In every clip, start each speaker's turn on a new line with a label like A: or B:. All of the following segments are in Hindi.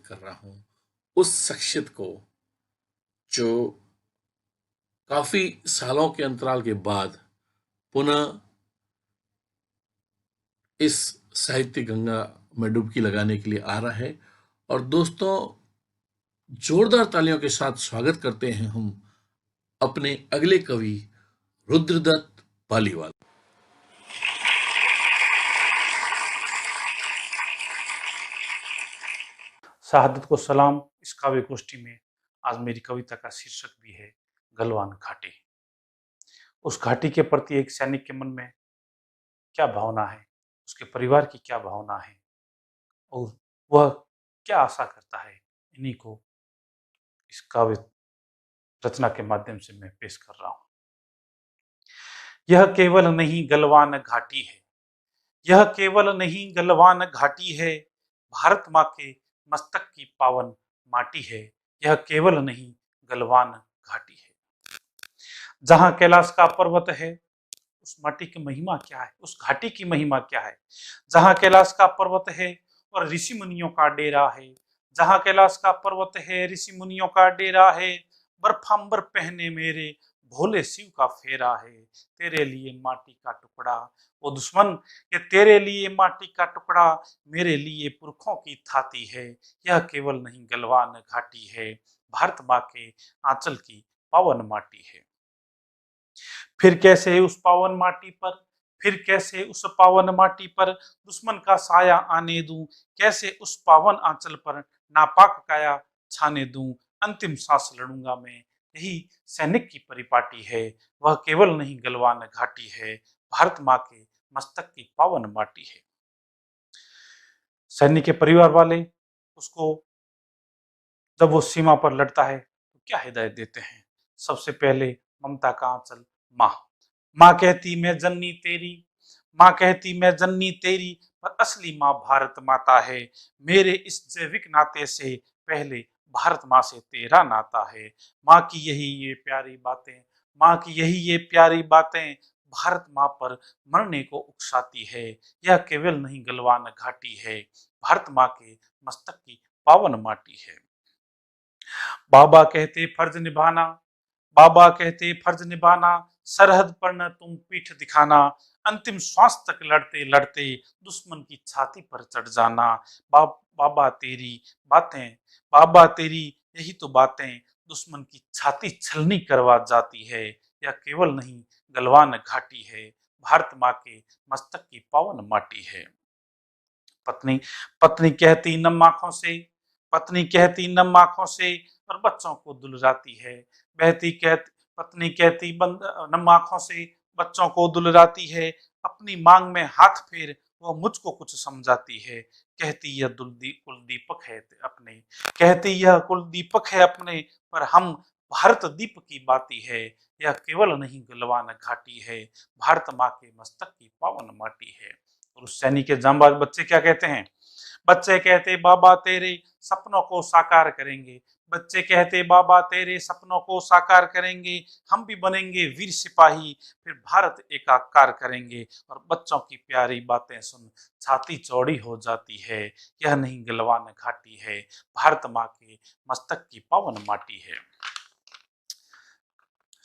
A: कर रहा हूं उस शख्सियत को जो काफी सालों के अंतराल के बाद पुनः इस साहित्य गंगा में डुबकी लगाने के लिए आ रहा है। और दोस्तों, जोरदार तालियों के साथ स्वागत करते हैं हम अपने अगले कवि रुद्रदत्त पालीवाल।
B: शहादत को सलाम। इस काव्य गोष्ठी में आज मेरी कविता का शीर्षक भी है गलवान घाटी। उस घाटी के प्रति एक सैनिक के मन में क्या भावना है, उसके परिवार की क्या भावना है और वह क्या आशा करता है, इन्हीं को इस काव्य रचना के माध्यम से मैं पेश कर रहा हूं। यह केवल नहीं गलवान घाटी है, यह केवल नहीं गलवान घाटी है, भारत माँ के मस्तक की पावन माटी है। यह केवल नहीं गलवान घाटी है। जहां कैलाश का पर्वत है, उस माटी की महिमा क्या है, उस घाटी की महिमा क्या है। जहां कैलाश का पर्वत है और ऋषि मुनियों का डेरा है, जहां कैलाश का पर्वत है, ऋषि मुनियों का डेरा है, बर्फांबर पहने मेरे भोले शिव का फेरा है। तेरे लिए माटी का टुकड़ा ओ दुश्मन, ये तेरे लिए माटी का टुकड़ा, मेरे लिए पुरखों की थाती है। यह केवल नहीं गलवान घाटी है, भारत माँ के आंचल की पावन माटी है। फिर कैसे उस पावन माटी पर, फिर कैसे उस पावन माटी पर दुश्मन का साया आने दूं, कैसे उस पावन आंचल पर नापाक काया छाने दूं। अंतिम सांस लड़ूंगा मैं, यही सैनिक की परिपाटी है। वह केवल नहीं गलवान घाटी है, भारत माँ के मस्तक की पावन माटी है। सैनिक के परिवार वाले उसको जब वो सीमा पर लड़ता है तो क्या हिदायत देते हैं। सबसे पहले ममता का आंचल माँ। माँ कहती मैं जननी तेरी, माँ कहती मैं जननी तेरी, पर असली माँ भारत माता है। मेरे इस जैविक नाते से पहले भारत माँ से तेरा नाता है। माँ की यही ये प्यारी बातें, माँ की यही ये प्यारी बातें भारत माँ पर मरने को उकसाती है। यह केवल नहीं गलवान घाटी है, भारत माँ के मस्तक की पावन माटी है। बाबा कहते फर्ज निभाना, बाबा कहते फर्ज निभाना, सरहद पर न तुम पीठ दिखाना, अंतिम श्वास तक लड़ते लड़ते दुश्मन की छाती पर चढ़ जाना। बाबा तेरी बातें, बाबा तेरी यही तो बातें दुश्मन की छाती छलनी करवा जाती है। यह केवल नहीं गलवान घाटी है, भारत माँ के मस्तक की पावन माटी है। पत्नी पत्नी कहती नम आंखों से, पत्नी कहती नम आंखों से और बच्चों को दुलराती है। बहती कहती पत्नी कहती बंद नम आंखों से बच्चों को दुलराती है। अपनी मांग में हाथ फेर वो मुझको कुछ समझाती है। कहती यह कुल दीपक है अपने, कहती यह कुल दीपक है अपने, पर हम भारत दीप की बाती है। यह केवल नहीं गलवान घाटी है, भारत माँ के मस्तक की पावन माटी है। और उस सैनिक के जांबाज बच्चे क्या कहते हैं। बच्चे कहते बाबा तेरे सपनों को साकार करेंगे, बच्चे कहते बाबा तेरे सपनों को साकार करेंगे, हम भी बनेंगे वीर सिपाही, फिर भारत एकाकार करेंगे। और बच्चों की प्यारी बातें सुन छाती चौड़ी हो जाती है। यह नहीं गलवान घाटी है, भारत माँ के मस्तक की पावन माटी है।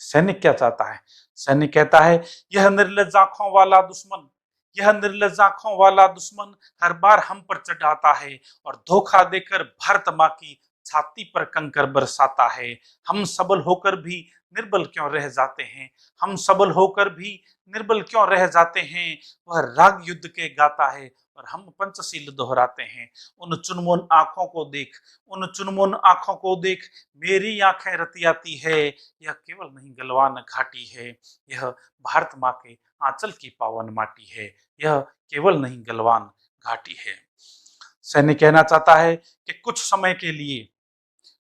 B: सैनिक क्या चाहता है। सैनिक कहता है यह निर्लज आंखों वाला दुश्मन, यह निर्लज आंखों वाला दुश्मन हर बार हम पर चढ़ाता है और धोखा देकर भारत माँ की छाती पर कंकर बरसाता है। हम सबल होकर भी निर्बल क्यों रह जाते हैं, हम सबल होकर भी निर्बल क्यों रह जाते हैं। वह राग युद्ध के गाता है और हम पंचशील दोहराते हैं। उन चुनमुन आंखों को देख, उन चुनमुन आंखों को देख, मेरी आंखें रतियाती है। यह केवल नहीं गलवान घाटी है, यह भारत माँ के आंचल की पावन माटी है। यह केवल नहीं गलवान घाटी है। सैनिक कहना चाहता है कि कुछ समय के लिए,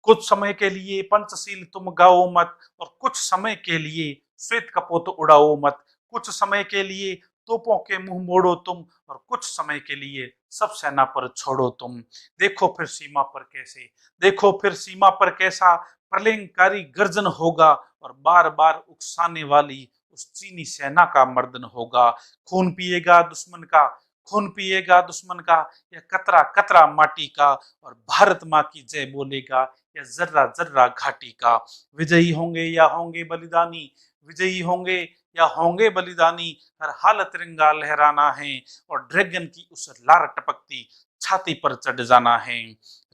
B: कुछ समय के लिए पंचशील तुम गाओ मत, और कुछ समय के लिए श्वेत कपोत उड़ाओ मत। कुछ समय के लिए तोपों के मुंह मोड़ो तुम, और कुछ समय के लिए सब सेना पर छोड़ो तुम। देखो फिर सीमा पर कैसे, देखो फिर सीमा पर कैसा प्रलयंकारी गर्जन होगा, और बार बार उकसाने वाली उस चीनी सेना का मर्दन होगा। खून पिएगा दुश्मन का, खून पिएगा दुश्मन का या कतरा कतरा माटी का, और भारत माँ की जय बोलेगा या जर्रा जर्रा घाटी का। विजयी होंगे या होंगे बलिदानी, विजयी होंगे या होंगे बलिदानी, हर हाल तिरंगा लहराना है और ड्रैगन की उस लार टपकती छाती पर चढ़ जाना है।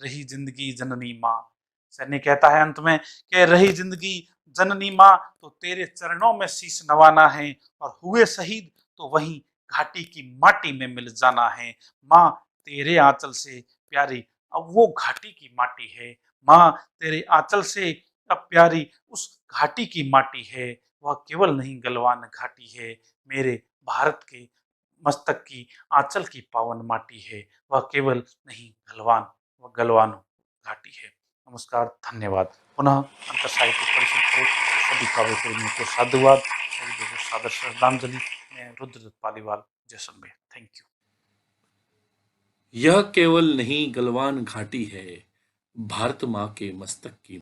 B: रही जिंदगी जननी माँ, सैन्य कहता है अंत में कि रही जिंदगी जननी माँ तो तेरे चरणों में शीश नवाना है, और हुए शहीद तो वहीं घाटी की माटी में मिल जाना है। माँ तेरे आंचल से प्यारी अब वो घाटी की माटी है, माँ तेरे आंचल से अब प्यारी उस घाटी की माटी है। वह केवल नहीं गलवान घाटी है, मेरे भारत के मस्तक की आंचल की पावन माटी है। वह केवल नहीं गलवान, वह गलवान घाटी है। नमस्कार, धन्यवाद। पुनः अंतर साहित्य परिषद को सभी काव्य प्रेमियों को साधुवाद, शहीदों को सादर श्रद्धांजलि। मैं रुद्रदत्त पालीवाल, जैसलमेर। Thank you.
A: यह केवल नहीं गलवान घाटी है, भारत माँ के मस्तक की